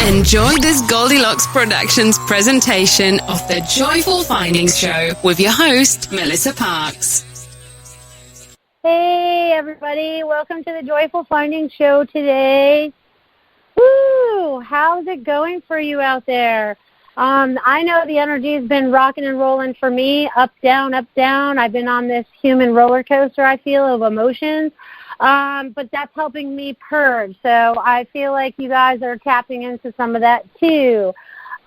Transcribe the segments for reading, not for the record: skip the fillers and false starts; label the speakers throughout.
Speaker 1: Enjoy this Goldilocks Productions presentation of the Joyful Findings Show with your host, Melissa Parks.
Speaker 2: Hey, everybody. Welcome to the Joyful Findings Show today. Woo! How's it going for you out there? I know the energy's been rocking and rolling for me, up, down, up, down. I've been on this human roller coaster, I feel, of emotions. But that's helping me purge. So I feel like you guys are tapping into some of that too.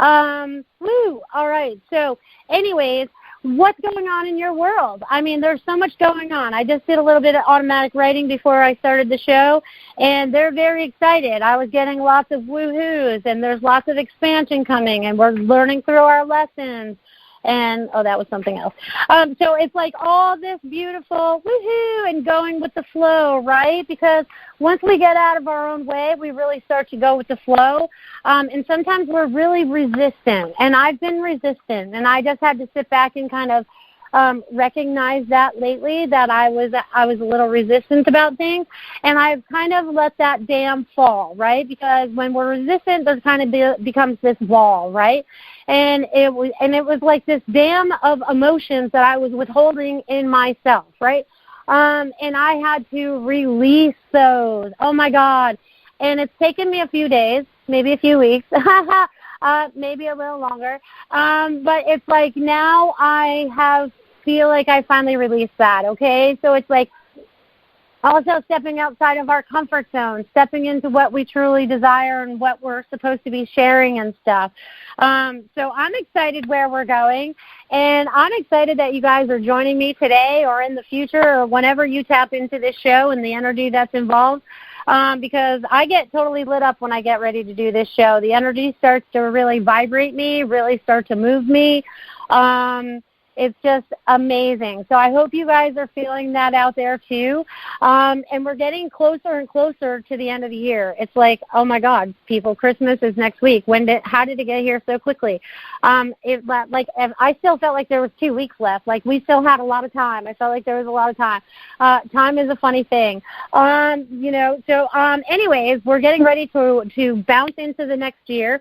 Speaker 2: Woo! All right. So anyways, what's going on in your world? I mean, there's so much going on. I just did a little bit of automatic writing before I started the show, and they're very excited. I was getting lots of woohoos, and there's lots of expansion coming, and we're learning through our lessons. And, oh, that was something else. So it's like all this beautiful woohoo and going with the flow, right? Because once we get out of our own way, we really start to go with the flow. And sometimes we're really resistant. And I've been resistant. And I just had to sit back and kind of recognize that lately, that I was a little resistant about things. And I've kind of let that dam fall, right? Because when we're resistant, there kind of becomes this wall, right? And it was like this dam of emotions that I was withholding in myself, right? And I had to release those. Oh, my God. And it's taken me a few days, maybe a few weeks, maybe a little longer. But it's like now I feel like I finally released that, okay? So it's like also stepping outside of our comfort zone, stepping into what we truly desire and what we're supposed to be sharing and stuff. So I'm excited where we're going, and I'm excited that you guys are joining me today or in the future or whenever you tap into this show and the energy that's involved, because I get totally lit up when I get ready to do this show. The energy starts to really vibrate me, really start to move me. It's just amazing. So I hope you guys are feeling that out there too. And we're getting closer and closer to the end of the year. It's like, oh my God, people, Christmas is next week. How did it get here so quickly? I still felt like there was 2 weeks left. Like we still had a lot of time. I felt like there was a lot of time. Time is a funny thing. Anyways, we're getting ready to bounce into the next year,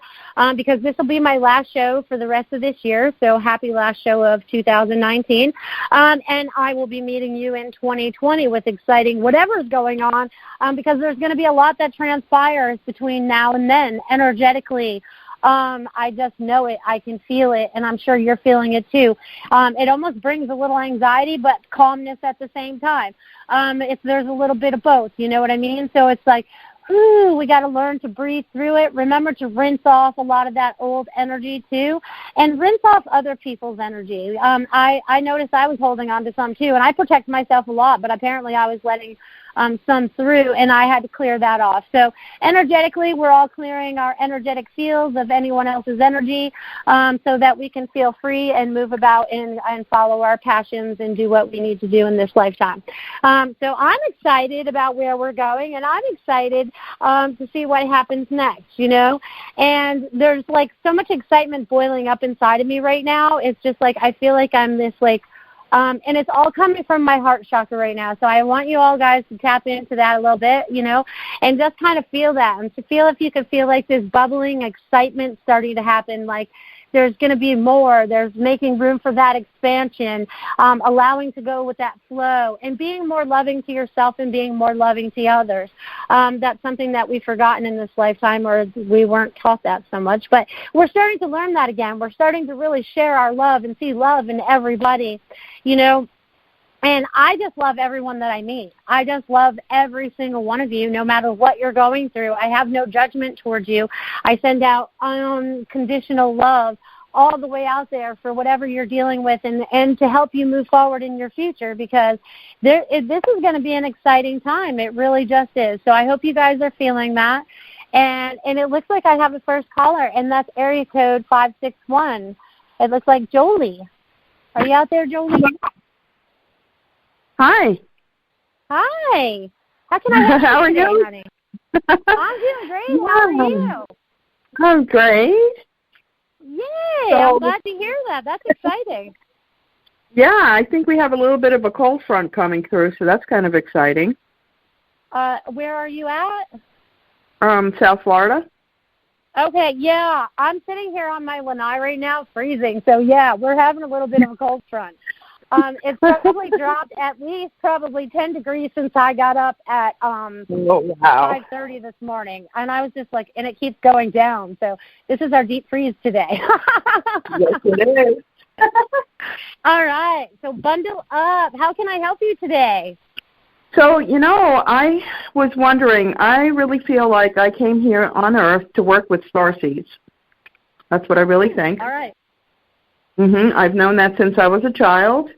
Speaker 2: because this will be my last show for the rest of this year. So happy last show of 2019. And I will be meeting you in 2020 with exciting whatever's going on, because there's going to be a lot that transpires between now and then energetically. I just know it. I can feel it, and I'm sure you're feeling it too. It almost brings a little anxiety, but calmness at the same time. There's a little bit of both, you know what I mean? So it's like, we got to learn to breathe through it. Remember to rinse off a lot of that old energy too, and rinse off other people's energy. I noticed I was holding on to some too, and I protect myself a lot, but apparently I was letting some through, and I had to clear that off. So energetically, we're all clearing our energetic fields of anyone else's energy, so that we can feel free and move about and follow our passions and do what we need to do in this lifetime. So I'm excited about where we're going, and I'm excited to see what happens next, you know. And there's like so much excitement boiling up inside of me right now. It's just like I feel like I'm this like, and it's all coming from my heart chakra right now. So I want you all guys to tap into that a little bit, you know, and just kind of feel that. And to feel if you could feel like this bubbling excitement starting to happen, like there's going to be more. There's making room for that expansion, allowing to go with that flow, and being more loving to yourself and being more loving to others. That's something that we've forgotten in this lifetime, or we weren't taught that so much. But we're starting to learn that again. We're starting to really share our love and see love in everybody, you know. And I just love everyone that I meet. I just love every single one of you, no matter what you're going through. I have no judgment towards you. I send out unconditional love all the way out there for whatever you're dealing with, and to help you move forward in your future, because this is going to be an exciting time. It really just is. So I hope you guys are feeling that. And it looks like I have a first caller, and that's area code 561. It looks like Jolie. Are you out there, Jolie?
Speaker 3: Hi.
Speaker 2: Hi. How can I help you
Speaker 3: How are
Speaker 2: today,
Speaker 3: you?
Speaker 2: honey? I'm doing great. How are you?
Speaker 3: I'm great.
Speaker 2: Yay. I'm glad to hear that. That's exciting.
Speaker 3: Yeah, I think we have a little bit of a cold front coming through, so that's kind of exciting.
Speaker 2: Where are you at?
Speaker 3: South Florida.
Speaker 2: Okay, yeah. I'm sitting here on my lanai right now, freezing. So, yeah, we're having a little bit of a cold front. It's probably dropped at least probably 10 degrees since I got up at 5:30 this morning. And I was just like, and it keeps going down. So this is our deep freeze today.
Speaker 3: Yes, it is.
Speaker 2: All right. So bundle up. How can I help you today?
Speaker 3: So, I was wondering, I really feel like I came here on Earth to work with starseeds. That's what I really think.
Speaker 2: All right.
Speaker 3: I've known that since I was a child.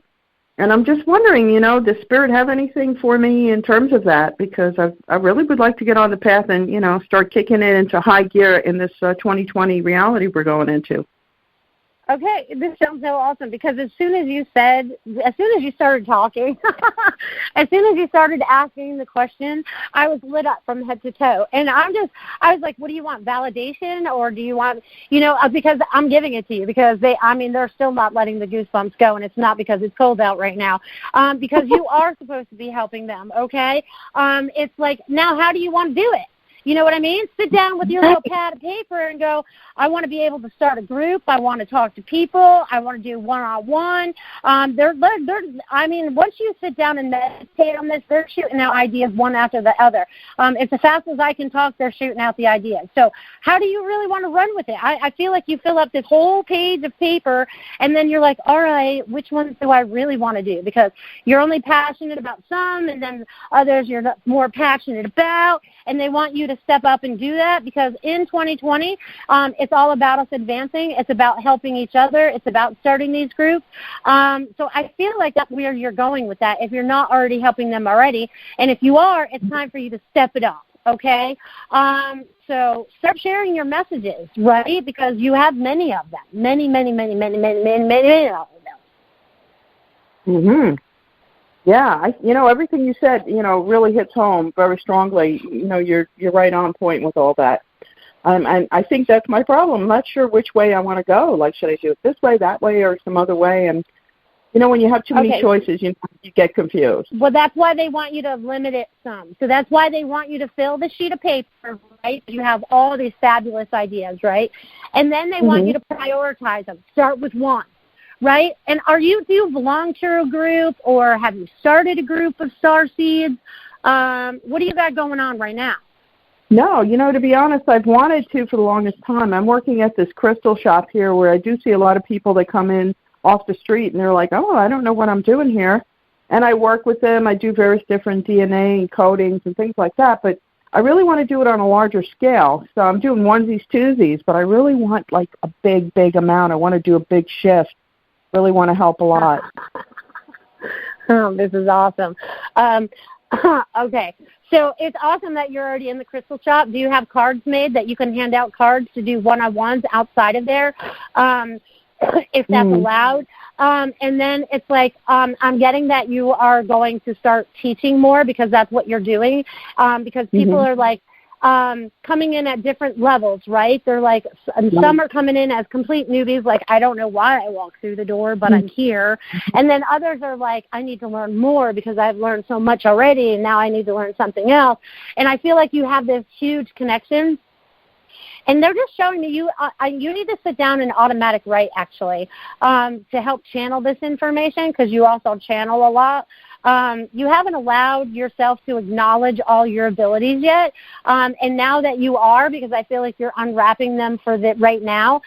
Speaker 3: And I'm just wondering, does Spirit have anything for me in terms of that? Because I really would like to get on the path and, start kicking it into high gear in this 2020 reality we're going into.
Speaker 2: Okay, this sounds so awesome because as soon as you started talking, as soon as you started asking the question, I was lit up from head to toe. And I was like, what do you want, validation, or do you want, because I'm giving it to you because they're still not letting the goosebumps go, and it's not because it's cold out right now, because you are supposed to be helping them, okay? It's like, now how do you want to do it? You know what I mean? Sit down with your little pad of paper and go, I want to be able to start a group. I want to talk to people. I want to do one-on-one. Once you sit down and meditate on this, they're shooting out ideas one after the other. It's as fast as I can talk, they're shooting out the ideas. So how do you really want to run with it? I feel like you fill up this whole page of paper, and then you're like, all right, which ones do I really want to do? Because you're only passionate about some, and then others you're more passionate about, and they want you to step up and do that because in 2020, it's all about us advancing. It's about helping each other. It's about starting these groups. So I feel like that's where you're going with that if you're not already helping them already. And if you are, it's time for you to step it up, okay? So start sharing your messages, right? Because you have many of them, many of them.
Speaker 3: Yeah, everything you said, really hits home very strongly. You're right on point with all that. And I think that's my problem. I'm not sure which way I want to go. Like, should I do it this way, that way, or some other way? And, when you have too many choices, you get confused.
Speaker 2: Well, that's why they want you to limit it some. So that's why they want you to fill the sheet of paper, right? You have all these fabulous ideas, right? And then they want you to prioritize them. Start with one. Right? And do you belong to a group, or have you started a group of starseeds? What do you got going on right now?
Speaker 3: No, to be honest, I've wanted to for the longest time. I'm working at this crystal shop here where I do see a lot of people that come in off the street, and they're like, oh, I don't know what I'm doing here. And I work with them. I do various different DNA encodings and things like that, but I really want to do it on a larger scale. So I'm doing onesies, twosies, but I really want like a big amount. I want to do a big shift. Really want to help a lot.
Speaker 2: Oh, this is awesome. Okay, so it's awesome that you're already in the crystal shop. Do you have cards made that you can hand out cards to do one-on-ones outside of there, if that's allowed? And then it's like I'm getting that you are going to start teaching more because that's what you're doing, because people are like, coming in at different levels, right? They're like, some are coming in as complete newbies, like, I don't know why I walked through the door, but I'm here. And then others are like, I need to learn more because I've learned so much already, and now I need to learn something else. And I feel like you have this huge connection. And they're just showing me you need to sit down and automatic write, actually, to help channel this information, because you also channel a lot. You haven't allowed yourself to acknowledge all your abilities yet, and now that you are, because I feel like you're unwrapping them for right now,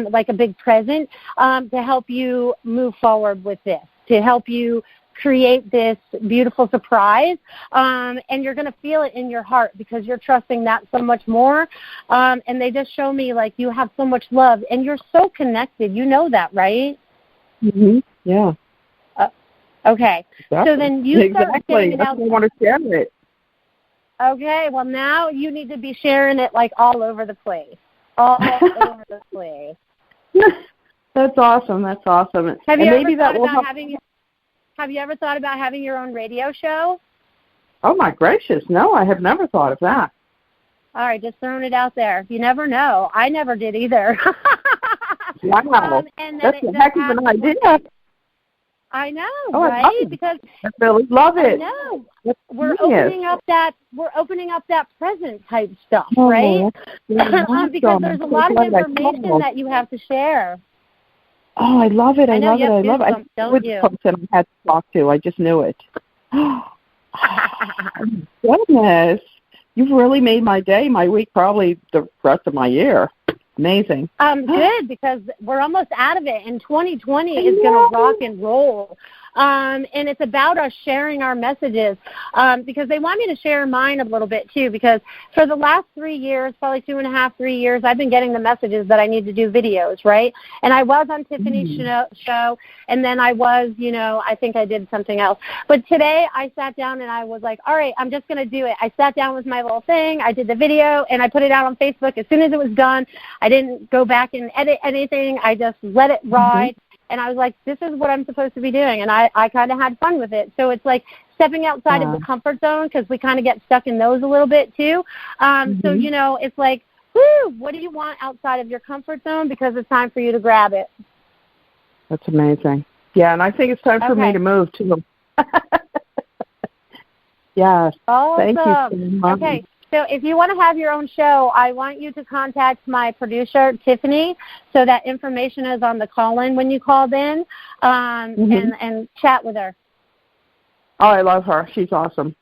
Speaker 2: like a big present, to help you move forward with this, to help you create this beautiful surprise, and you're going to feel it in your heart because you're trusting that so much more, and they just show me like you have so much love, and you're so connected. You know that, right?
Speaker 3: Yeah.
Speaker 2: Okay,
Speaker 3: exactly.
Speaker 2: So then you start sharing it out.
Speaker 3: I want to share it.
Speaker 2: Okay, well now you need to be sharing it like all over the place. All over the place.
Speaker 3: That's awesome. Have you
Speaker 2: ever thought about having your own radio show?
Speaker 3: Oh my gracious, no, I have never thought of that.
Speaker 2: All right, just throwing it out there. You never know. I never did either.
Speaker 3: Wow, that's a heck of an idea.
Speaker 2: I know,
Speaker 3: Oh,
Speaker 2: right?
Speaker 3: I love it.
Speaker 2: Because
Speaker 3: I really love it.
Speaker 2: I know.
Speaker 3: That's
Speaker 2: We're
Speaker 3: genius.
Speaker 2: opening up that present type stuff,
Speaker 3: Oh,
Speaker 2: right?
Speaker 3: that's awesome.
Speaker 2: Because there's a
Speaker 3: I'm so
Speaker 2: lot of
Speaker 3: glad I
Speaker 2: information
Speaker 3: called.
Speaker 2: that you have to share.
Speaker 3: Oh, I love it. I
Speaker 2: know
Speaker 3: love
Speaker 2: you
Speaker 3: it.
Speaker 2: have
Speaker 3: I love it. I
Speaker 2: goosebumps, don't
Speaker 3: knew the
Speaker 2: you?
Speaker 3: person I had to talk to. I just knew it. Goodness. You've really made my day, my week, probably the rest of my year. Amazing.
Speaker 2: Good, because we're almost out of it, and 2020 is going to rock and roll. And it's about us sharing our messages, because they want me to share mine a little bit, too, because for the last 3 years, probably 2.5, 3 years, I've been getting the messages that I need to do videos, right? And I was on Tiffany's show, and then I was, I think I did something else. But today I sat down and I was like, all right, I'm just going to do it. I sat down with my little thing. I did the video, and I put it out on Facebook. As soon as it was done, I didn't go back and edit anything. I just let it ride. And I was like, this is what I'm supposed to be doing. And I kind of had fun with it. So it's like stepping outside of the comfort zone, because we kind of get stuck in those a little bit too. So, it's like, whoo, what do you want outside of your comfort zone? Because it's time for you to grab it.
Speaker 3: That's amazing. Yeah, and I think it's time for me to move too. Yes.
Speaker 2: Awesome.
Speaker 3: Thank you so much.
Speaker 2: Okay. So if you want to have your own show, I want you to contact my producer, Tiffany, so that information is on the call-in when you called in, and chat with her.
Speaker 3: Oh, I love her. She's awesome.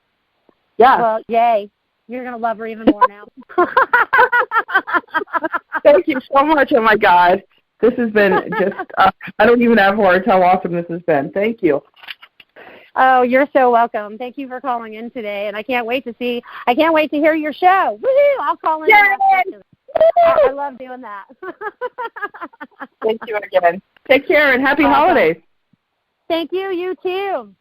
Speaker 3: Yeah.
Speaker 2: Well, yay. You're going to love her even more now.
Speaker 3: Thank you so much. Oh, my God. This has been just, I don't even have words how awesome this has been. Thank you.
Speaker 2: Oh, you're so welcome. Thank you for calling in today, and I can't wait to hear your show. Woohoo! I'll call in. I love doing that.
Speaker 3: Thank you again. Take care and happy holidays.
Speaker 2: Thank you. You too.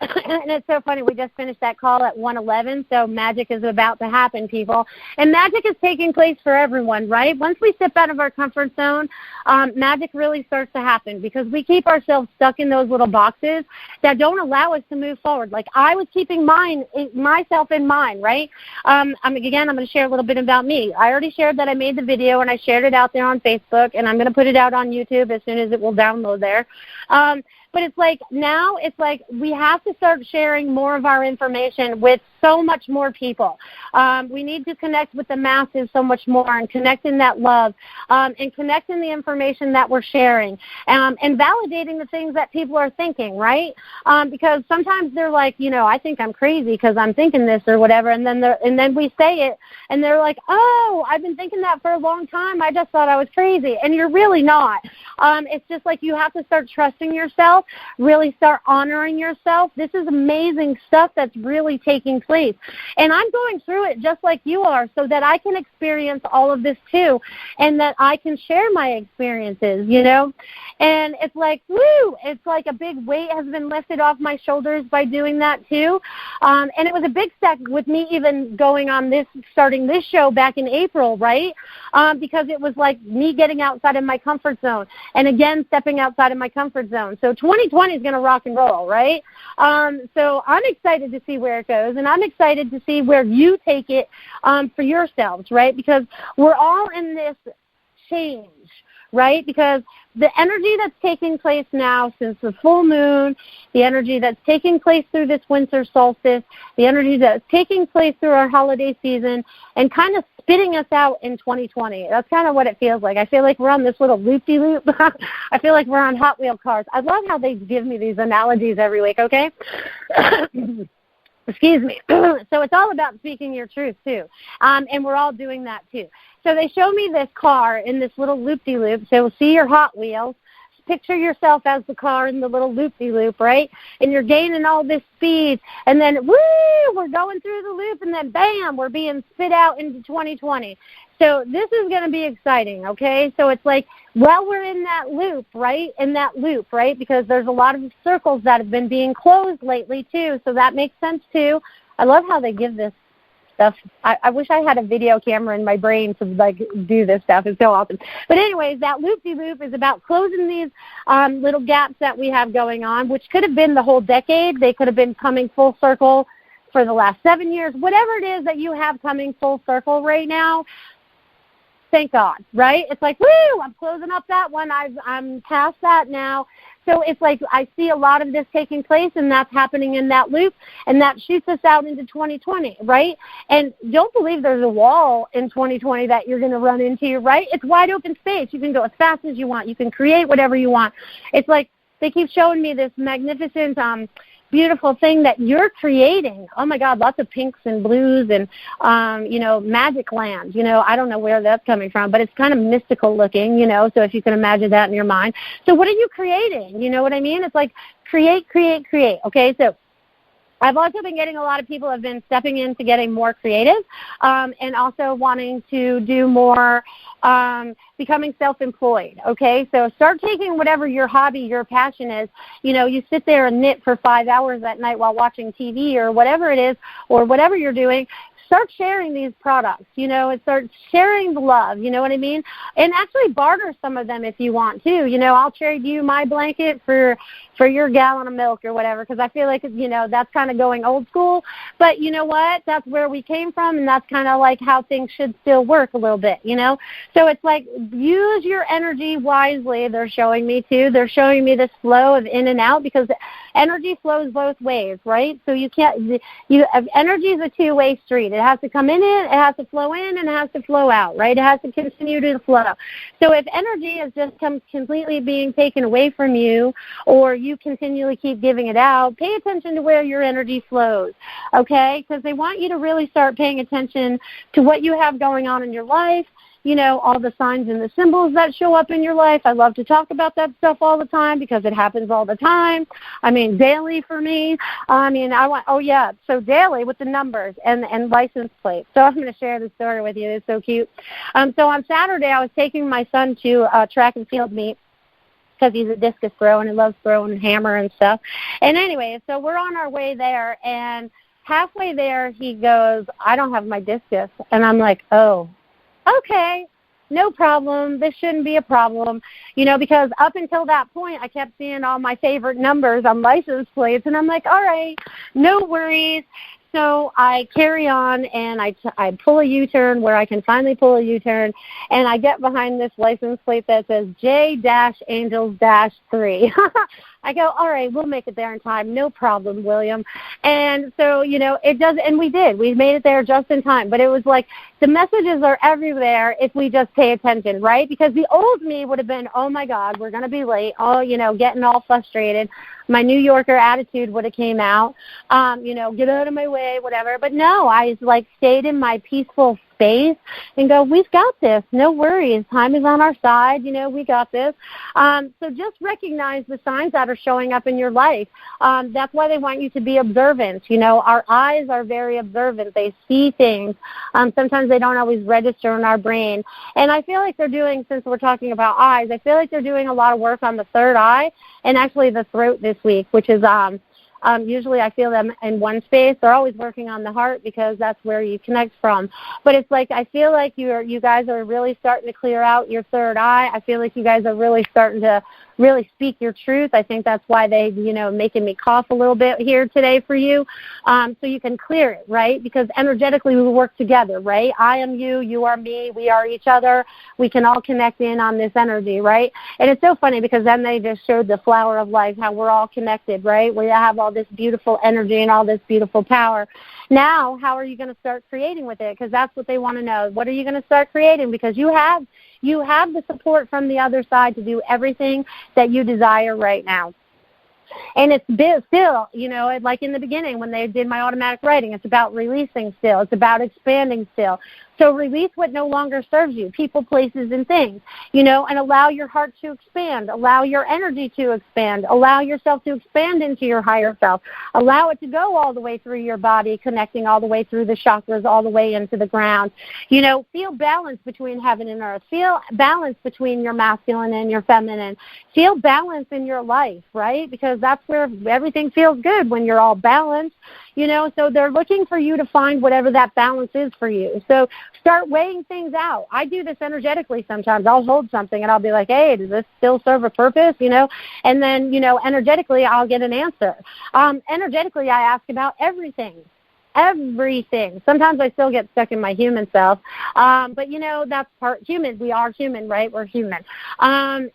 Speaker 2: And it's so funny. We just finished that call at 1:11, so magic is about to happen, people. And magic is taking place for everyone, right? Once we step out of our comfort zone, magic really starts to happen, because we keep ourselves stuck in those little boxes that don't allow us to move forward. Like I was keeping myself in mind, right? I'm going to share a little bit about me. I already shared that I made the video, and I shared it out there on Facebook, and I'm going to put it out on YouTube as soon as it will download there. But it's like now it's like we have to start sharing more of our information with so much more people. We need to connect with the masses so much more, and connect in that love, and connect in the information that we're sharing, and validating the things that people are thinking, right? Because sometimes they're like, I think I'm crazy because I'm thinking this or whatever, and then we say it, and they're like, oh, I've been thinking that for a long time. I just thought I was crazy, and you're really not. It's just like you have to start trusting yourself, really start honoring yourself. This is amazing stuff that's really taking place. And I'm going through it just like you are, so that I can experience all of this too, and that I can share my experiences, And it's like, woo, it's like a big weight has been lifted off my shoulders by doing that too. And it was a big step with me even starting this show back in April, right? Because it was like me getting outside of my comfort zone, and again, stepping outside of my comfort zone. So 2020 is going to rock and roll, right? So I'm excited to see where it goes, and I'm excited to see where you take it for yourselves, right? Because we're all in this change, right? Because the energy that's taking place now since the full moon, the energy that's taking place through this winter solstice, the energy that's taking place through our holiday season, and kind of spitting us out in 2020. That's kind of what it feels like. I feel like we're on this little loop-de-loop. I feel like we're on Hot Wheel cars. I love how they give me these analogies every week, okay? Excuse me. So it's all about speaking your truth, too. And we're all doing that, too. So they show me this car in this little loop-de-loop. So see your Hot Wheels. Picture yourself as the car in the little loop-de-loop, right? And you're gaining all this speed. And then, woo, we're going through the loop. And then, bam, we're being spit out into 2020. So this is going to be exciting, okay? So it's like, well, we're in that loop, right? Because there's a lot of circles that have been being closed lately, too. So that makes sense, too. I love how they give this stuff. I wish I had a video camera in my brain to, do this stuff. It's so awesome. But anyways, that loop-de-loop is about closing these little gaps that we have going on, which could have been the whole decade. They could have been coming full circle for the last 7 years. Whatever it is that you have coming full circle right now, thank God, right? It's like, woo, I'm closing up that one. I'm past that now. So it's like I see a lot of this taking place, and that's happening in that loop, and that shoots us out into 2020, right? And don't believe there's a wall in 2020 that you're going to run into, right? It's wide open space. You can go as fast as you want. You can create whatever you want. It's like they keep showing me this magnificent beautiful thing that you're creating. Oh, my God, lots of pinks and blues and, magic land. I don't know where that's coming from, but it's kind of mystical looking, so if you can imagine that in your mind. So what are you creating? You know what I mean? It's like create. Okay, so I've also been getting a lot of people have been stepping into getting more creative and also wanting to do more becoming self-employed, okay? So start taking whatever your hobby, your passion is. You sit there and knit for 5 hours at night while watching TV or whatever it is or whatever you're doing. Start sharing these products, and start sharing the love, you know what I mean? And actually barter some of them if you want to. I'll trade you my blanket for your gallon of milk or whatever, because I feel like, that's kind of going old school. But you know what? That's where we came from, and that's kind of like how things should still work a little bit, So it's like use your energy wisely, they're showing me too. They're showing me this flow of in and out because energy flows both ways, right? So energy is a two-way street. It has to come in, it has to flow in, and it has to flow out, right? It has to continue to flow. So if energy is just completely being taken away from you, or you continually keep giving it out, pay attention to where your energy flows, okay? Because they want you to really start paying attention to what you have going on in your life, all the signs and the symbols that show up in your life. I love to talk about that stuff all the time because it happens all the time. Daily for me. So daily with the numbers and license plates. So I'm going to share this story with you. It's so cute. So on Saturday, I was taking my son to a track and field meet because he's a discus thrower and he loves throwing hammer and stuff. And anyway, so we're on our way there, and halfway there he goes, I don't have my discus. And I'm like, oh, okay, no problem. This shouldn't be a problem, because up until that point, I kept seeing all my favorite numbers on license plates, and I'm like, all right, no worries. So I carry on, and I pull a U-turn where I can finally pull a U-turn, and I get behind this license plate that says J-Angels-3. I go, all right, we'll make it there in time. No problem, William. And so, it does, and we did. We made it there just in time. But it was like the messages are everywhere if we just pay attention, right? Because the old me would have been, oh, my God, we're going to be late. Oh, getting all frustrated. My New Yorker attitude would have came out, get out of my way, whatever. But no, I stayed in my peaceful space and go, we've got this. No worries. Time is on our side. We got this. So just recognize the signs that are showing up in your life. That's why they want you to be observant. Our eyes are very observant. They see things. Sometimes they don't always register in our brain. And I feel like they're doing, since we're talking about eyes, I feel like they're doing a lot of work on the third eye and actually the throat this week, which is usually I feel them in one space. They're always working on the heart because that's where you connect from. But it's like I feel like you guys are really starting to clear out your third eye. I feel like you guys are really starting to really speak your truth. I think that's why they, making me cough a little bit here today for you, so you can clear it, right? Because energetically we work together, right? I am you, you are me, we are each other. We can all connect in on this energy, right? And it's so funny because then they just showed the flower of life, how we're all connected, right? We have all this beautiful energy and all this beautiful power. Now, how are you going to start creating with it? Because that's what they want to know. What are you going to start creating? Because you have the support from the other side to do everything that you desire right now. And it's still, like in the beginning when they did my automatic writing, it's about releasing still. It's about expanding still. So release what no longer serves you, people, places, and things, and allow your heart to expand. Allow your energy to expand. Allow yourself to expand into your higher self. Allow it to go all the way through your body, connecting all the way through the chakras, all the way into the ground. Feel balance between heaven and earth. Feel balance between your masculine and your feminine. Feel balance in your life, right? Because that's where everything feels good when you're all balanced. So they're looking for you to find whatever that balance is for you. So start weighing things out. I do this energetically sometimes. I'll hold something and I'll be like, hey, does this still serve a purpose? And then, energetically I'll get an answer. Energetically I ask about everything. Sometimes I still get stuck in my human self. But, that's part human. We are human, right? We're human. And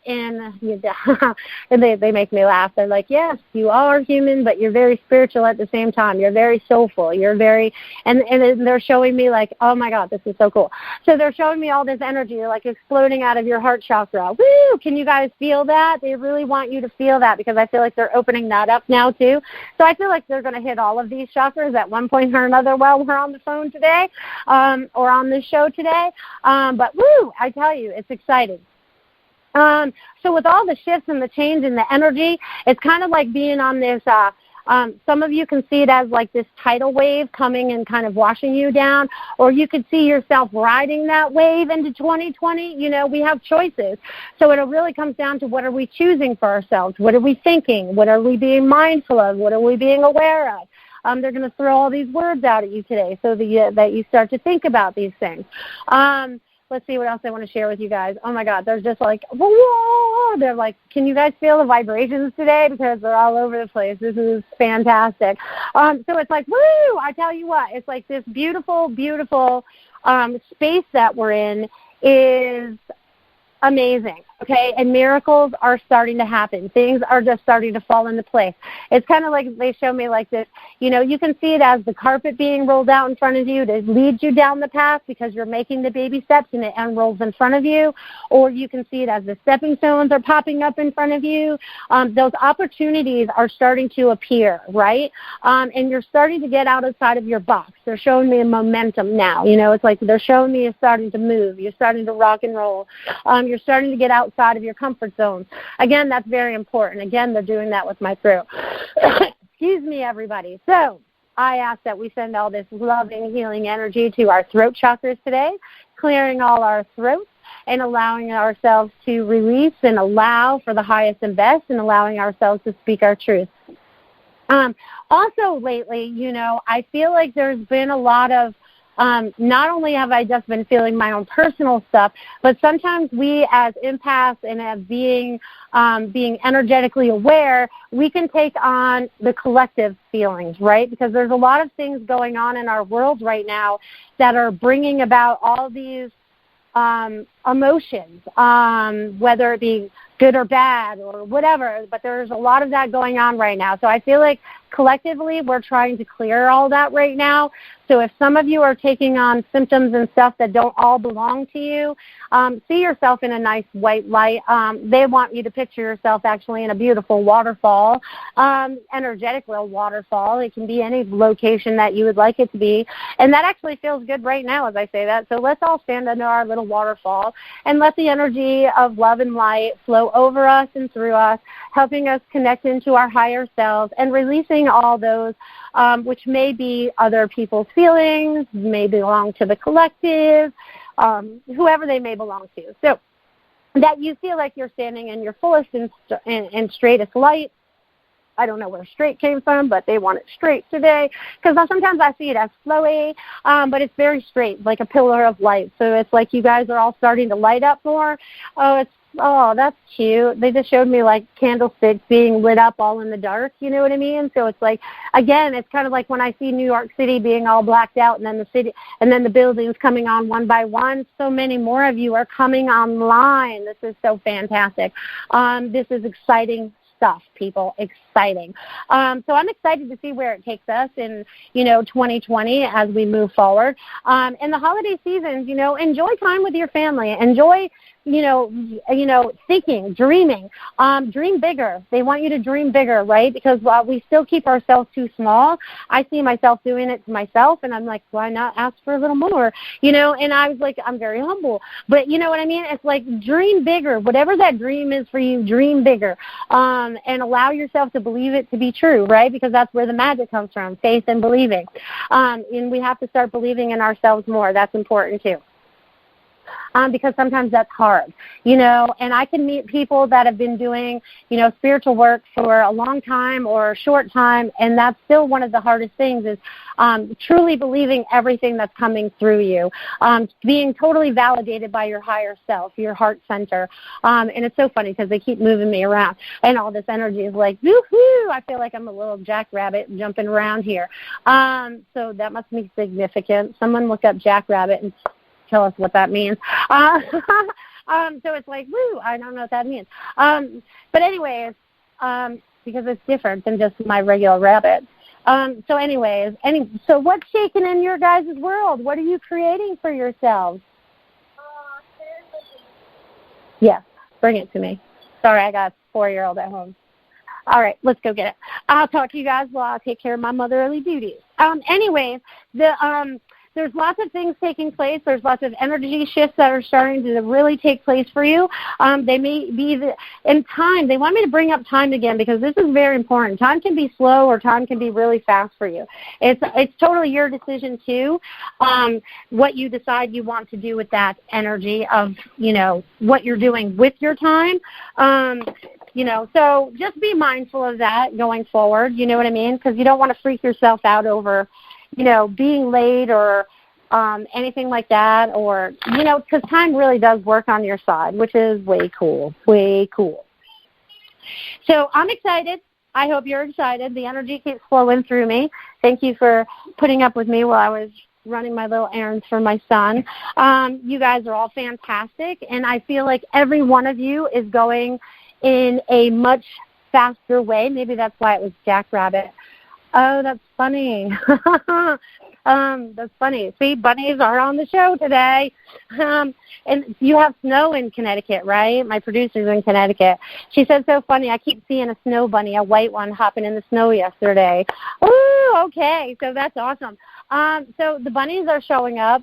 Speaker 2: they make me laugh. They're like, yes, you are human, but you're very spiritual at the same time. You're very soulful. You're very, and they're showing me like, oh my God, this is so cool. So they're showing me all this energy like exploding out of your heart chakra. Woo! Can you guys feel that? They really want you to feel that because I feel like they're opening that up now too. So I feel like they're going to hit all of these chakras at one point or another while we're on the phone today, or on this show today. But woo, I tell you, it's exciting. So with all the shifts and the change in the energy, it's kind of like being on this, some of you can see it as like this tidal wave coming and kind of washing you down, or you could see yourself riding that wave into 2020. You know, we have choices. So it really comes down to what are we choosing for ourselves? What are we thinking? What are we being mindful of? What are we being aware of? They're going to throw all these words out at you today so that you start to think about these things. Let's see what else I want to share with you guys. Oh, my God, they're just like, whoa. They're like, can you guys feel the vibrations today? Because they're all over the place. This is fantastic. So it's like, woo, I tell you what, it's like this beautiful, beautiful space that we're in is amazing, okay? And miracles are starting to happen. Things are just starting to fall into place. It's kind of like they show me like this, you know, you can see it as the carpet being rolled out in front of you to lead you down the path because you're making the baby steps and it unrolls in front of you, or you can see it as the stepping stones are popping up in front of you. Those opportunities are starting to appear, right? And you're starting to get outside of your box. They're showing me a momentum now. You know, it's like they're showing me you're starting to move. You're starting to rock and roll. You're starting to get outside of your comfort zone. Again, that's very important. Again, they're doing that with my throat. Excuse me, everybody. So I ask that we send all this loving, healing energy to our throat chakras today, clearing all our throats and allowing ourselves to release and allow for the highest and best and allowing ourselves to speak our truth. Also lately, you know, I feel like there's been a lot of not only have I just been feeling my own personal stuff, but sometimes we as empaths and as being energetically aware, we can take on the collective feelings, right? Because there's a lot of things going on in our world right now that are bringing about all these emotions, whether it be good or bad or whatever, but there's a lot of that going on right now. So I feel like collectively we're trying to clear all that right now. So if some of you are taking on symptoms and stuff that don't all belong to you, see yourself in a nice white light. They want you to picture yourself actually in a beautiful waterfall, energetic little waterfall. It can be any location that you would like it to be. And that actually feels good right now as I say that. So let's all stand under our little waterfall and let the energy of love and light flow over us and through us, helping us connect into our higher selves and releasing all those which may be other people's feelings, may belong to the collective, whoever they may belong to. So that you feel like you're standing in your fullest and straightest light. I don't know where straight came from, but they want it straight today because sometimes I see it as flowy, but it's very straight, like a pillar of light. So it's like you guys are all starting to light up more. Oh, that's cute. They just showed me like candlesticks being lit up all in the dark, you know what I mean? So it's like, again, it's kind of like when I see New York City being all blacked out and then the buildings coming on one by one. So many more of you are coming online. This is so fantastic. This is exciting stuff, people, exciting. So I'm excited to see where it takes us in, 2020 as we move forward. In the holiday seasons, enjoy time with your family. Enjoy, thinking, dreaming. Dream bigger. They want you to dream bigger, right? Because while we still keep ourselves too small, I see myself doing it to myself, and I'm like, why not ask for a little more? And I was like, I'm very humble. But you know what I mean? It's like dream bigger. Whatever that dream is for you, dream bigger. And allow yourself to believe it to be true, right? Because that's where the magic comes from, faith and believing. And we have to start believing in ourselves more. That's important too. Because sometimes that's hard, and I can meet people that have been doing, spiritual work for a long time or a short time, and that's still one of the hardest things is truly believing everything that's coming through you, being totally validated by your higher self, your heart center. And it's so funny because they keep moving me around, and all this energy is like, woo-hoo, I feel like I'm a little jackrabbit jumping around here. So that must be significant. Someone look up jackrabbit and tell us what that means. So it's like, woo, I don't know what that means. But anyways, because it's different than just my regular rabbit. So anyways, so what's shaking in your guys' world? What are you creating for yourselves? Yes, bring it to me. Sorry, I got a 4-year-old at home. All right, let's go get it. I'll talk to you guys while I take care of my motherly duties. Anyways, there's lots of things taking place. There's lots of energy shifts that are starting to really take place for you. They may be in time. They want me to bring up time again because this is very important. Time can be slow or time can be really fast for you. It's totally your decision too. What you decide you want to do with that energy of, what you're doing with your time. So just be mindful of that going forward, you know what I mean? Because you don't want to freak yourself out over, being late or anything like that, or, because time really does work on your side, which is way cool. So I'm excited. I hope you're excited. The energy keeps flowing through me. Thank you for putting up with me while I was running my little errands for my son. You guys are all fantastic, and I feel like every one of you is going in a much faster way. Maybe that's why it was Jackrabbit. Oh, that's funny. That's funny. See, bunnies are on the show today. And you have snow in Connecticut, right? My producer's in Connecticut. She said, so funny, I keep seeing a snow bunny, a white one, hopping in the snow yesterday. Ooh, okay. So that's awesome. So the bunnies are showing up,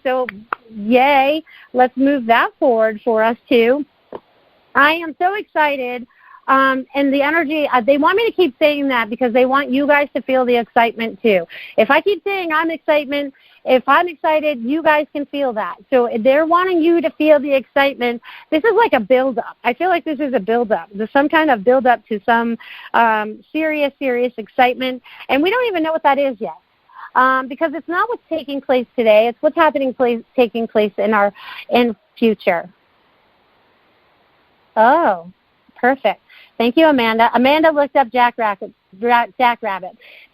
Speaker 2: so yay. Let's move that forward for us, too. I am so excited, and the energy, they want me to keep saying that because they want you guys to feel the excitement too. If I keep saying if I'm excited, you guys can feel that. So they're wanting you to feel the excitement. This is like a build-up. I feel like this is a build-up. There's some kind of build-up to some serious excitement, and we don't even know what that is yet. Because it's not what's taking place today. It's what's taking place in future. Oh, perfect. Thank you, Amanda. Amanda looked up Jackrabbit.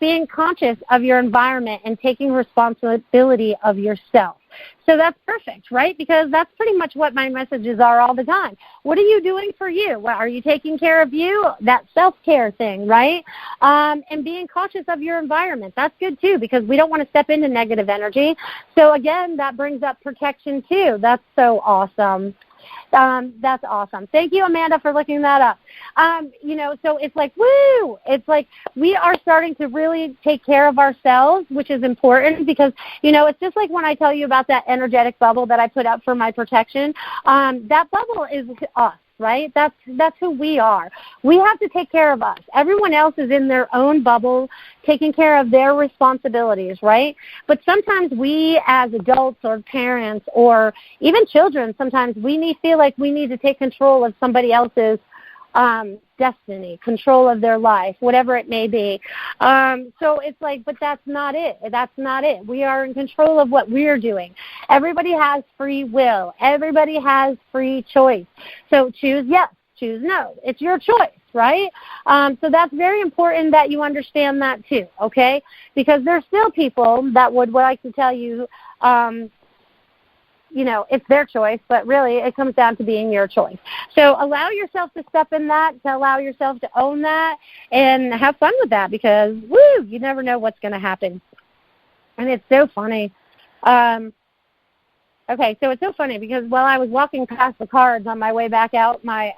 Speaker 2: Being conscious of your environment and taking responsibility of yourself. So that's perfect, right? Because that's pretty much what my messages are all the time. What are you doing for you? Well, are you taking care of you? That self-care thing, right? And being conscious of your environment. That's good, too, because we don't want to step into negative energy. So, again, that brings up protection, too. That's so awesome. That's awesome. Thank you, Amanda, for looking that up. So it's like, woo! It's like we are starting to really take care of ourselves, which is important because, it's just like when I tell you about that energetic bubble that I put up for my protection. That bubble is us. Right? That's who we are. We have to take care of us. Everyone else is in their own bubble, taking care of their responsibilities, right? But sometimes we as adults or parents or even children, sometimes we feel like we need to take control of somebody else's destiny, control of their life, whatever it may be. So it's like, but that's not it. That's not it. We are in control of what we're doing. Everybody has free will. Everybody has free choice. So choose yes, choose no. It's your choice, right? So that's very important that you understand that too, okay? Because there's still people that would like to tell you, it's their choice, but really it comes down to being your choice. So allow yourself to step in that, to allow yourself to own that, and have fun with that because, woo, you never know what's going to happen. And it's so funny. Okay, so it's so funny because while I was walking past the cards on my way back out of my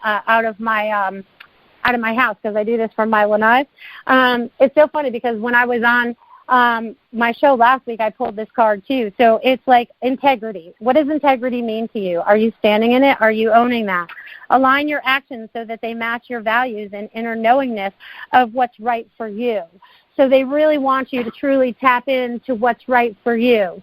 Speaker 2: house, because I do this for my lanai, it's so funny because when I was on my show last week, I pulled this card too. So it's like integrity. What does integrity mean to you? Are you standing in it? Are you owning that? Align your actions so that they match your values and inner knowingness of what's right for you. So they really want you to truly tap into what's right for you.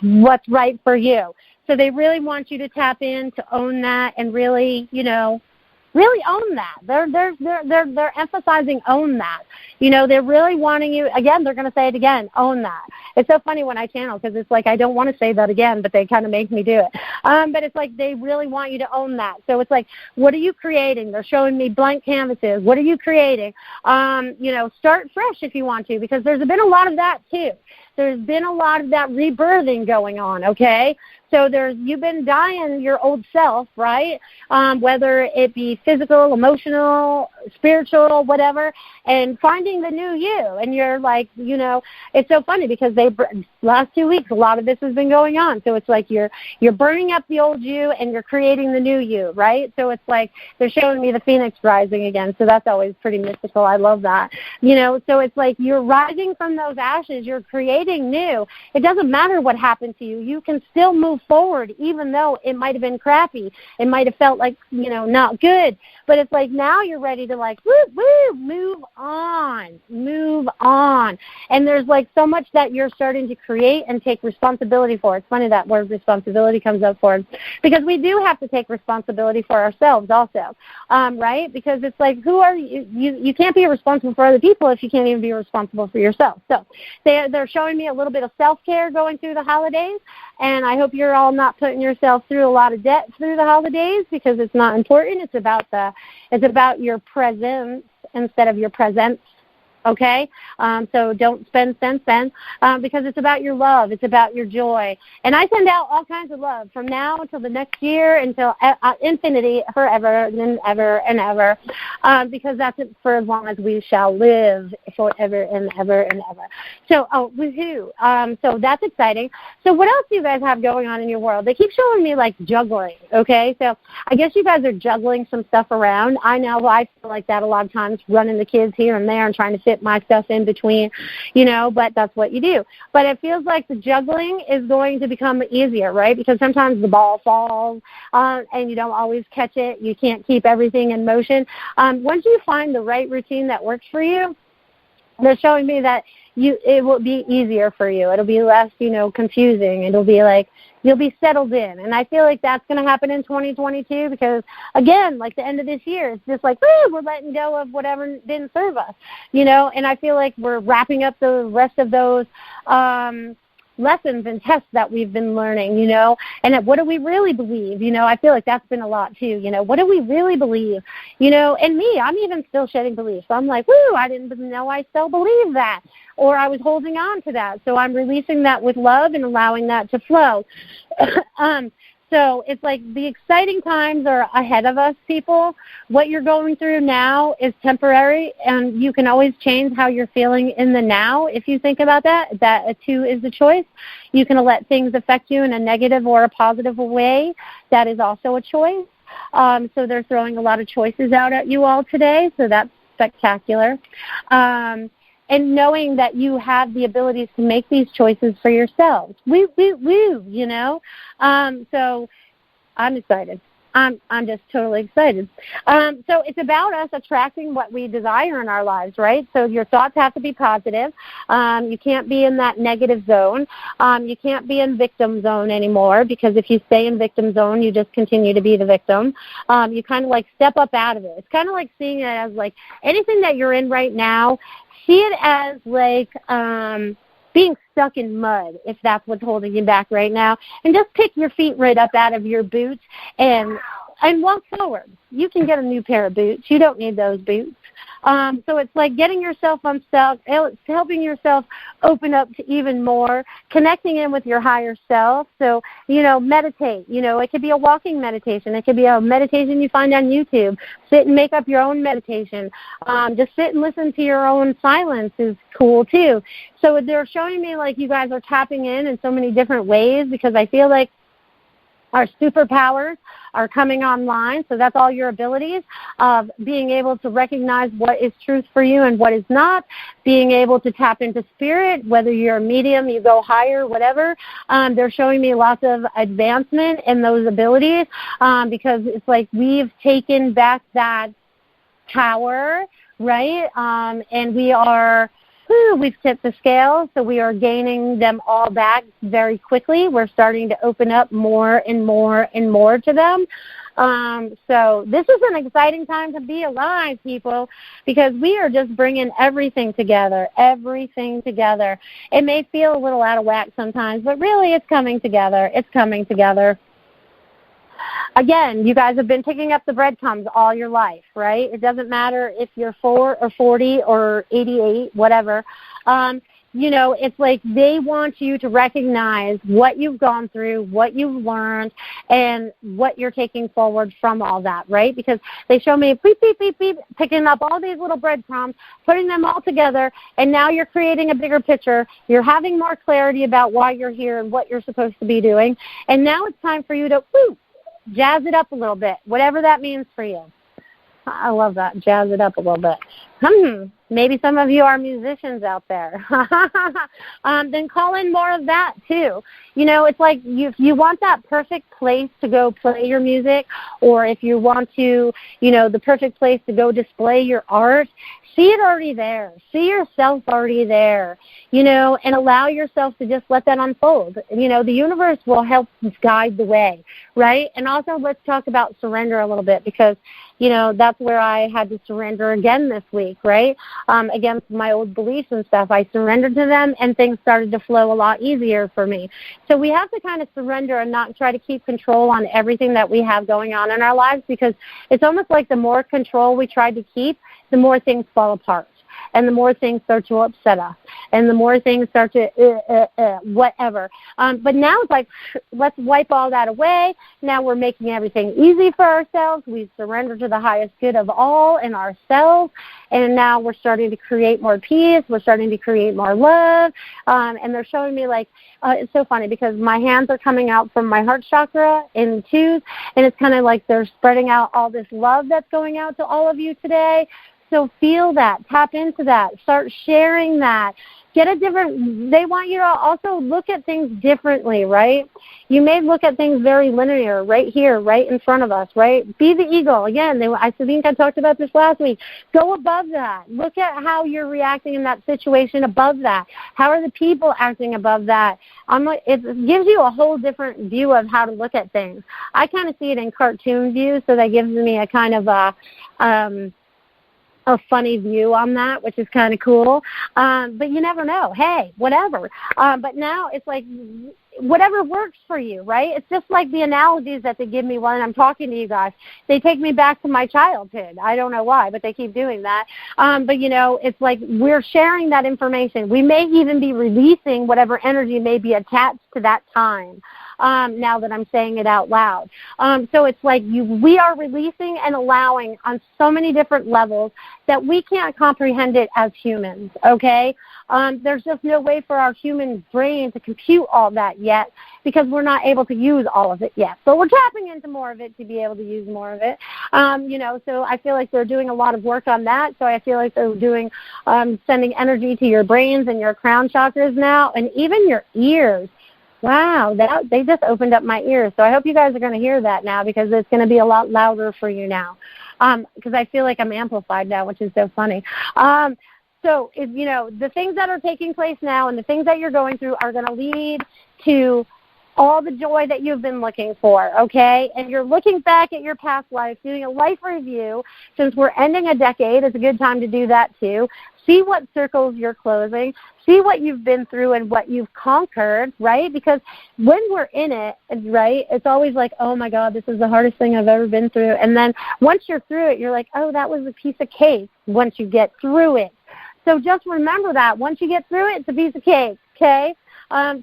Speaker 2: What's right for you. So they really want you to tap in to own that and really, really own that. They're emphasizing own that. They're really wanting you, again, they're going to say it again, own that. It's so funny when I channel because it's like I don't want to say that again, but they kind of make me do it. But it's like they really want you to own that. So it's like, what are you creating? They're showing me blank canvases. What are you creating? Start fresh if you want to because there's been a lot of that too. There's been a lot of that rebirthing going on, okay? So So you've been dying your old self, right? Whether it be physical, emotional, spiritual, whatever, and finding the new you. And you're like, it's so funny because last 2 weeks, a lot of this has been going on. So it's like you're burning up the old you and you're creating the new you, right? So it's like they're showing me the phoenix rising again. So that's always pretty mystical. I love that. So it's like you're rising from those ashes. You're creating new. It doesn't matter what happened to you. You can still move forward, even though it might have been crappy. It might have felt like, not good. But it's like now you're ready to move on. And there's like so much that you're starting to create and take responsibility for. It's funny that word responsibility comes up for us because we do have to take responsibility for ourselves also, right? Because it's like, who are you? You can't be responsible for other people if you can't even be responsible for yourself. So they're showing me a little bit of self-care going through the holidays, and I hope you're all not putting yourself through a lot of debt through the holidays because it's not important. It's about your presence instead of your presence. Okay? So don't spend, because it's about your love. It's about your joy. And I send out all kinds of love from now until the next year, until infinity, forever and ever and ever, because that's it for as long as we shall live, forever and ever and ever. So, woohoo. So that's exciting. So what else do you guys have going on in your world? They keep showing me, like, juggling, okay? So I guess you guys are juggling some stuff around. I know I feel like that a lot of times, running the kids here and there and trying to fit my stuff in between, but that's what you do. But it feels like the juggling is going to become easier, right? Because sometimes the ball falls and you don't always catch it. You can't keep everything in motion. Once you find the right routine that works for you, they're showing me that it will be easier for you. It'll be less, confusing. It'll be like you'll be settled in. And I feel like that's going to happen in 2022 because, again, like the end of this year, it's just like, we're letting go of whatever didn't serve us, and I feel like we're wrapping up the rest of those lessons and tests that we've been learning, and what do we really believe? I feel like that's been a lot too, what do we really believe? And me, I'm even still shedding beliefs. So I'm like, I didn't know I still believe that, or I was holding on to that. So I'm releasing that with love and allowing that to flow. So it's like the exciting times are ahead of us, people. What you're going through now is temporary, and you can always change how you're feeling in the now if you think about that. That too is a choice. You can let things affect you in a negative or a positive way. That is also a choice. So they're throwing a lot of choices out at you all today, so that's spectacular. And knowing that you have the abilities to make these choices for yourselves. Woo. So I'm excited. I'm just totally excited. So it's about us attracting what we desire in our lives, right? So your thoughts have to be positive. You can't be in that negative zone. You can't be in victim zone anymore because if you stay in victim zone, you just continue to be the victim. You kind of like step up out of it. It's kind of like seeing it as like anything that you're in right now, see it as like being stuck in mud, if that's what's holding you back right now. And just pick your feet right up out of your boots and walk forward. You can get a new pair of boots. You don't need those boots. So it's like getting yourself unstuck, it's helping yourself open up to even more, connecting in with your higher self. So, meditate. It could be a walking meditation. It could be a meditation you find on YouTube. Sit and make up your own meditation. Just sit and listen to your own silence is cool, too. So they're showing me like you guys are tapping in so many different ways because I feel like our superpowers are coming online, so that's all your abilities of being able to recognize what is truth for you and what is not, being able to tap into spirit, whether you're a medium, you go higher, whatever. They're showing me lots of advancement in those abilities because it's like we've taken back that power, right? And we've tipped the scale, so we are gaining them all back very quickly. We're starting to open up more and more and more to them. So this is an exciting time to be alive, people, because we are just bringing everything together. It may feel a little out of whack sometimes, but really it's coming together. Again, you guys have been picking up the breadcrumbs all your life, right? It doesn't matter if you're 4 or 40 or 88, whatever. it's like they want you to recognize what you've gone through, what you've learned, and what you're taking forward from all that, right? Because they show me beep, beep, beep, beep, picking up all these little breadcrumbs, putting them all together, and now you're creating a bigger picture. You're having more clarity about why you're here and what you're supposed to be doing. And now it's time for you to jazz it up a little bit, whatever that means for you. I love that. Jazz it up a little bit. Maybe some of you are musicians out there. Then call in more of that, too. It's like if you want that perfect place to go play your music, or if you want to, the perfect place to go display your art, see it already there. See yourself already there, and allow yourself to just let that unfold. The universe will help guide the way, right? And also let's talk about surrender a little bit, because that's where I had to surrender again this week, right? Against my old beliefs and stuff. I surrendered to them, and things started to flow a lot easier for me. So we have to kind of surrender and not try to keep control on everything that we have going on in our lives, because it's almost like the more control we try to keep, the more things fall apart. And the more things start to upset us, and the more things start to whatever. But now it's like, let's wipe all that away. Now we're making everything easy for ourselves. We've surrendered to the highest good of all in ourselves, and now we're starting to create more peace. We're starting to create more love. And they're showing me, like, it's so funny because my hands are coming out from my heart chakra in twos, and it's kind of like they're spreading out all this love that's going out to all of you today. So feel that, tap into that, start sharing that. They want you to also look at things differently, right? You may look at things very linear, right here, right in front of us, right? Be the eagle. Again, I think I talked about this last week. Go above that. Look at how you're reacting in that situation above that. How are the people acting above that? It gives you a whole different view of how to look at things. I kind of see it in cartoon view, so that gives me a kind of a funny view on that, which is kind of cool. But you never know. Hey, whatever. But now it's like whatever works for you, right? It's just like the analogies that they give me when I'm talking to you guys. They take me back to my childhood. I don't know why, but they keep doing that. But, it's like we're sharing that information. We may even be releasing whatever energy may be attached to that time. Now that I'm saying it out loud. So it's like we are releasing and allowing on so many different levels that we can't comprehend it as humans, okay? There's just no way for our human brain to compute all that yet, because we're not able to use all of it yet. So we're tapping into more of it to be able to use more of it. So I feel like they're doing a lot of work on that. So I feel like they're doing sending energy to your brains and your crown chakras now, and even your ears. Wow, they just opened up my ears. So I hope you guys are going to hear that now, because it's going to be a lot louder for you now, because I feel like I'm amplified now, which is so funny. So, the things that are taking place now and the things that you're going through are going to lead to all the joy that you've been looking for, okay? And you're looking back at your past life, doing a life review. Since we're ending a decade, it's a good time to do that too. See what circles you're closing. See what you've been through and what you've conquered, right? Because when we're in it, right, it's always like, oh, my God, this is the hardest thing I've ever been through. And then once you're through it, you're like, oh, that was a piece of cake once you get through it. So just remember that. Once you get through it, it's a piece of cake, okay?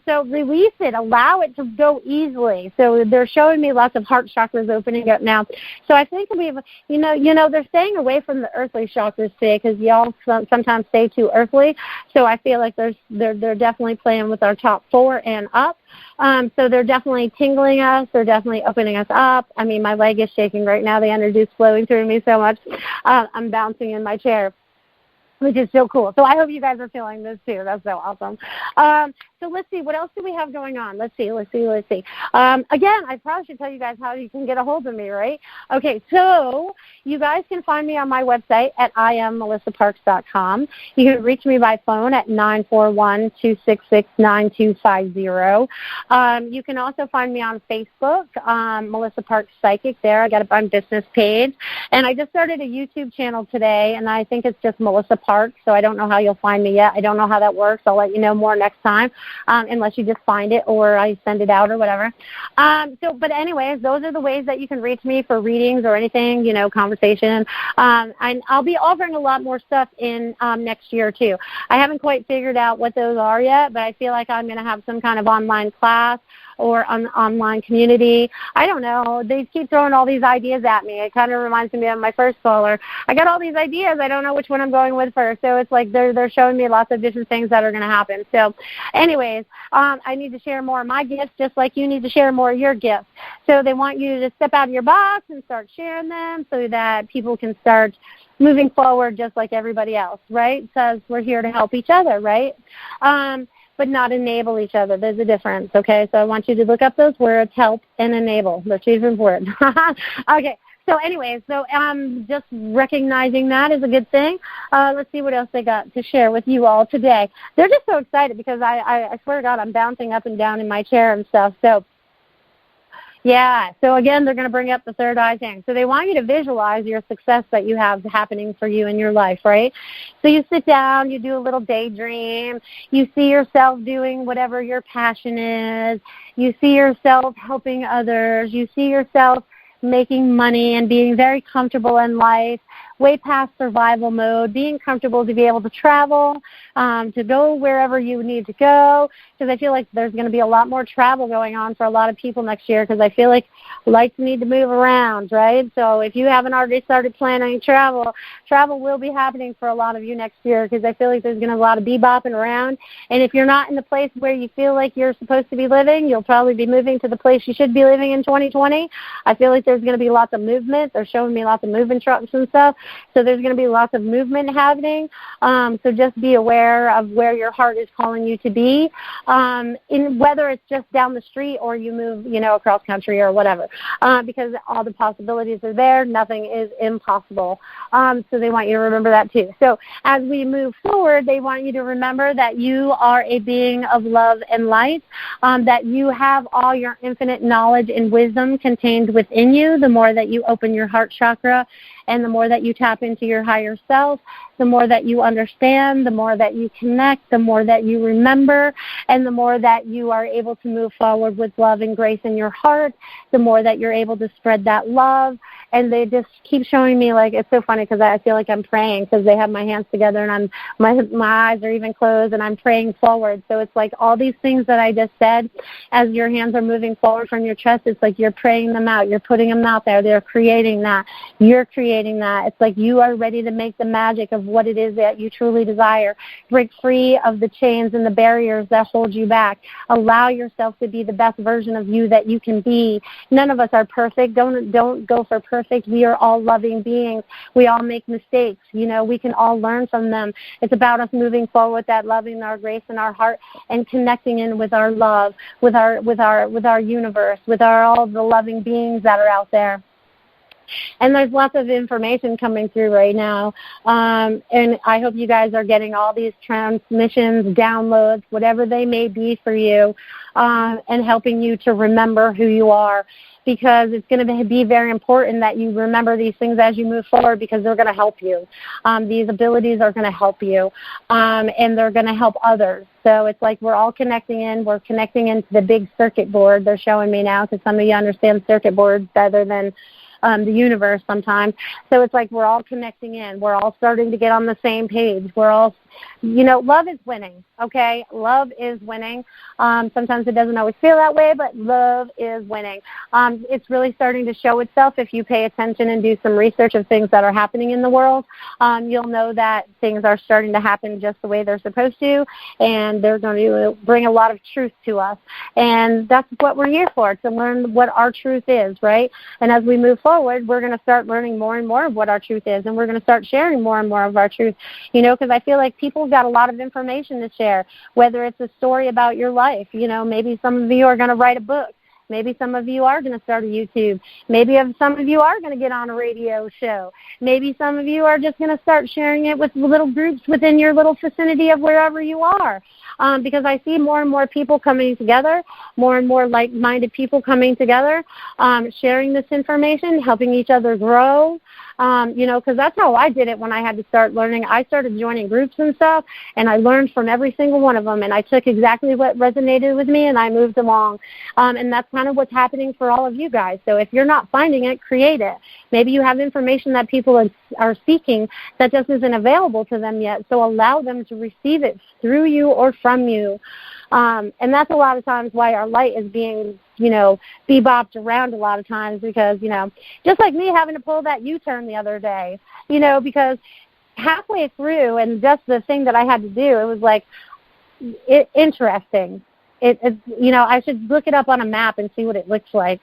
Speaker 2: So release it. Allow it to go easily. So they're showing me lots of heart chakras opening up now. So I think we've, they're staying away from the earthly chakras today, because y'all sometimes stay too earthly. So I feel like they're definitely playing with our top 4 and up. So they're definitely tingling us. They're definitely opening us up. I mean, my leg is shaking right now. The energy is flowing through me so much. I'm bouncing in my chair, which is so cool. So I hope you guys are feeling this too. That's so awesome. So let's see. What else do we have going on? Let's see. Again, I probably should tell you guys how you can get a hold of me, right? Okay, so you guys can find me on my website at IamMelissaParks.com. You can reach me by phone at 941-266-9250. You can also find me on Facebook, Melissa Parks Psychic there. I got a business page. And I just started a YouTube channel today, and I think it's just Melissa Parks, so I don't know how you'll find me yet. I don't know how that works. I'll let you know more next time. unless you just find it or I send it out or whatever. But anyways, those are the ways that you can reach me for readings or anything, conversation. And I'll be offering a lot more stuff in next year, too. I haven't quite figured out what those are yet, but I feel like I'm going to have some kind of online class or an online community. I don't know. They keep throwing all these ideas at me. It kind of reminds me of my first caller. I got all these ideas. I don't know which one I'm going with first. So it's like they're showing me lots of different things that are going to happen. So anyways, I need to share more of my gifts just like you need to share more of your gifts. So they want you to step out of your box and start sharing them so that people can start moving forward just like everybody else, right? Because we're here to help each other, right? But not enable each other. There's a difference, okay? So I want you to look up those words, help and enable. They're two different words. Okay. So anyways, just recognizing that is a good thing. Let's see what else they got to share with you all today. They're just so excited because I swear to God, I'm bouncing up and down in my chair and stuff. So yeah, so again, they're going to bring up the third eye thing. So they want you to visualize your success that you have happening for you in your life, right? So you sit down, you do a little daydream, you see yourself doing whatever your passion is, you see yourself helping others, you see yourself making money and being very comfortable in life, way past survival mode, being comfortable to be able to travel, to go wherever you need to go, because I feel like there's going to be a lot more travel going on for a lot of people next year because I feel like lights need to move around, right? So if you haven't already started planning travel will be happening for a lot of you next year because I feel like there's going to be a lot of bebopping around. And if you're not in the place where you feel like you're supposed to be living, you'll probably be moving to the place you should be living in 2020. I feel like there's going to be lots of movement. They're showing me lots of moving trucks and stuff. So there's going to be lots of movement happening. So just be aware of where your heart is calling you to be, in whether it's just down the street or you move, across country or whatever, because all the possibilities are there. Nothing is impossible. So they want you to remember that too. So as we move forward, they want you to remember that you are a being of love and light, that you have all your infinite knowledge and wisdom contained within you. The more that you open your heart chakra and the more that you tap into your higher self, the more that you understand, the more that you connect, the more that you remember, and the more that you are able to move forward with love and grace in your heart, the more that you're able to spread that love. And they just keep showing me, like, it's so funny because I feel like I'm praying because they have my hands together and my eyes are even closed and I'm praying forward. So it's like all these things that I just said, as your hands are moving forward from your chest, it's like you're praying them out. You're putting them out there. They're creating that. You're creating that. It's like you are ready to make the magic of what it is that you truly desire. Break free of the chains and the barriers that hold you back. Allow yourself to be the best version of you that you can be. None of us are perfect. Don't go for perfect. We are all loving beings. We all make mistakes. We can all learn from them. It's about us moving forward with that loving, our grace in our heart, and connecting in with our love, with our universe, with all the loving beings that are out there. And there's lots of information coming through right now. And I hope you guys are getting all these transmissions, downloads, whatever they may be for you, and helping you to remember who you are. Because it's going to be very important that you remember these things as you move forward because they're going to help you. These abilities are going to help you, and they're going to help others. So it's like we're all connecting in. We're connecting into the big circuit board. They're showing me now because some of you understand circuit boards better than the universe sometimes. So it's like we're all connecting in. We're all starting to get on the same page. We're all, love is winning, okay? Love is winning. Sometimes it doesn't always feel that way, but love is winning. It's really starting to show itself if you pay attention and do some research of things that are happening in the world. You'll know that things are starting to happen just the way they're supposed to, and they're going to bring a lot of truth to us. And that's what we're here for, to learn what our truth is, right? And as we move forward, we're going to start learning more and more of what our truth is, and we're going to start sharing more and more of our truth, because I feel like people got a lot of information to share, whether it's a story about your life. Maybe some of you are going to write a book. Maybe some of you are going to start a YouTube. Maybe some of you are going to get on a radio show. Maybe some of you are just going to start sharing it with little groups within your little vicinity of wherever you are. because I see more and more people coming together, more and more like-minded people coming together, sharing this information, helping each other grow. Because that's how I did it when I had to start learning. I started joining groups and stuff, and I learned from every single one of them, and I took exactly what resonated with me, and I moved along. And that's kind of what's happening for all of you guys. So if you're not finding it, create it. Maybe you have information that people are seeking that just isn't available to them yet, so allow them to receive it through you or from you. And that's a lot of times why our light is being bebopped around a lot of times because, just like me having to pull that U-turn the other day, because halfway through and just the thing that I had to do, it was like interesting. I should look it up on a map and see what it looks like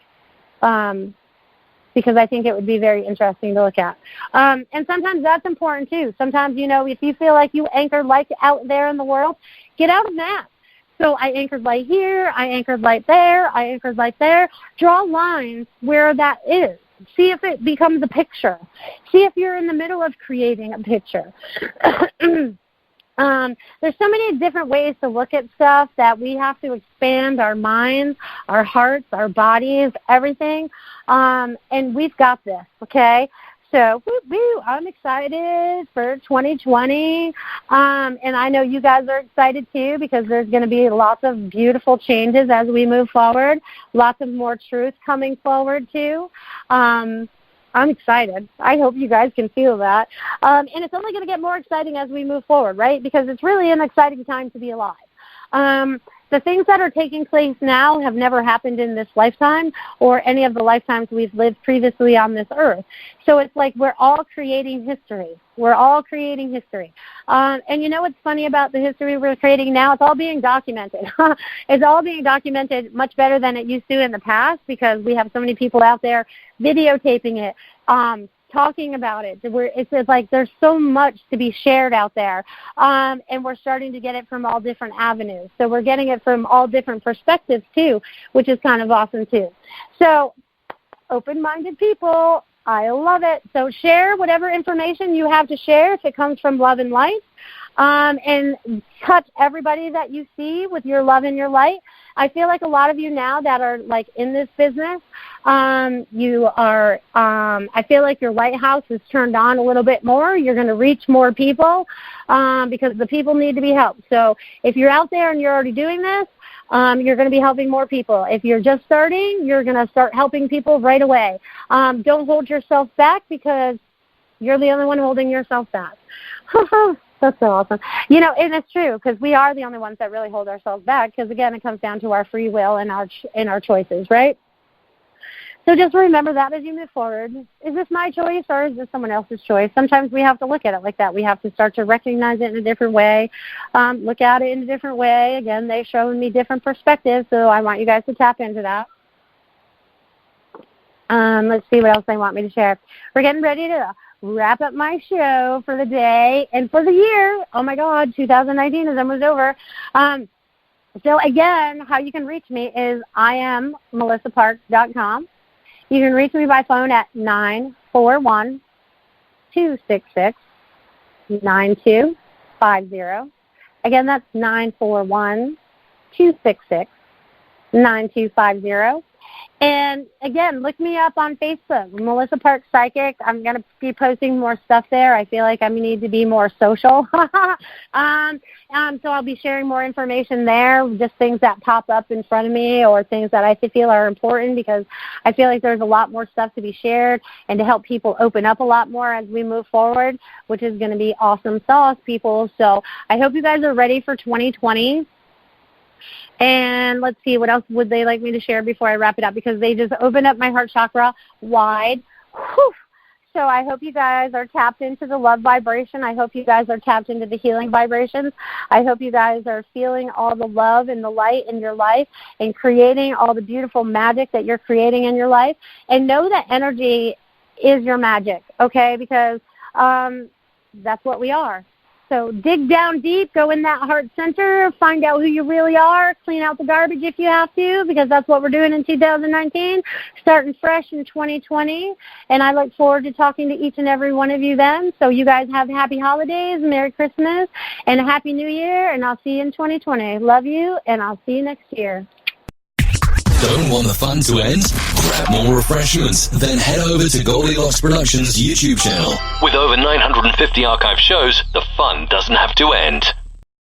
Speaker 2: because I think it would be very interesting to look at. And sometimes that's important too. Sometimes, if you feel like you anchored light out there in the world, get out of that. So I anchored light here, I anchored light there, I anchored light there. Draw lines where that is. See if it becomes a picture. See if you're in the middle of creating a picture. There's so many different ways to look at stuff that we have to expand our minds, our hearts, our bodies, everything. And we've got this, okay? So, I'm excited for 2020, and I know you guys are excited too because there's going to be lots of beautiful changes as we move forward, lots of more truth coming forward too. I'm excited. I hope you guys can feel that. And it's only going to get more exciting as we move forward, right, because it's really an exciting time to be alive. The things that are taking place now have never happened in this lifetime or any of the lifetimes we've lived previously on this earth. So it's like we're all creating history. We're all creating history. And you know what's funny about the history we're creating now? It's all being documented. It's all being documented much better than it used to in the past because we have so many people out there videotaping it, talking about it. It's like there's so much to be shared out there, and we're starting to get it from all different avenues. So we're getting it from all different perspectives too, which is kind of awesome too. So open-minded people, I love it. So share whatever information you have to share if it comes from love and light. And touch everybody that you see with your love and your light. I feel like a lot of you now that are like in this business, you are, I feel like your lighthouse is turned on a little bit more. You're going to reach more people because the people need to be helped. So if you're out there and you're already doing this, you're going to be helping more people. If you're just starting, you're going to start helping people right away. Don't hold yourself back because you're the only one holding yourself back. That's so awesome. And it's true because we are the only ones that really hold ourselves back because, again, it comes down to our free will and our choices, right? So just remember that as you move forward. Is this my choice or is this someone else's choice? Sometimes we have to look at it like that. We have to start to recognize it in a different way, look at it in a different way. Again, they've shown me different perspectives, so I want you guys to tap into that. Let's see what else they want me to share. We're getting ready to wrap up my show for the day and for the year. Oh, my God, 2019 is almost over. So, again, how you can reach me is IamMelissaParks.com. You can reach me by phone at 941-266-9250. Again, that's 941-266-9250. And, again, look me up on Facebook, Melissa Parks Psychic. I'm going to be posting more stuff there. I feel like I need to be more social. So I'll be sharing more information there, just things that pop up in front of me or things that I feel are important because I feel like there's a lot more stuff to be shared and to help people open up a lot more as we move forward, which is going to be awesome sauce, people. So I hope you guys are ready for 2020. And let's see, what else would they like me to share before I wrap it up? Because they just opened up my heart chakra wide. Whew. So I hope you guys are tapped into the love vibration. I hope you guys are tapped into the healing vibrations. I hope you guys are feeling all the love and the light in your life and creating all the beautiful magic that you're creating in your life. And know that energy is your magic, okay? Because that's what we are. So dig down deep, go in that heart center, find out who you really are, clean out the garbage if you have to, because that's what we're doing in 2019, starting fresh in 2020. And I look forward to talking to each and every one of you then. So you guys have happy holidays, Merry Christmas, and a Happy New Year, and I'll see you in 2020. Love you, and I'll see you next year.
Speaker 4: Don't want the fun to end? Grab more refreshments, then head over to Goldilocks Productions' YouTube channel.
Speaker 5: With over 950 archive shows, the fun doesn't have to end.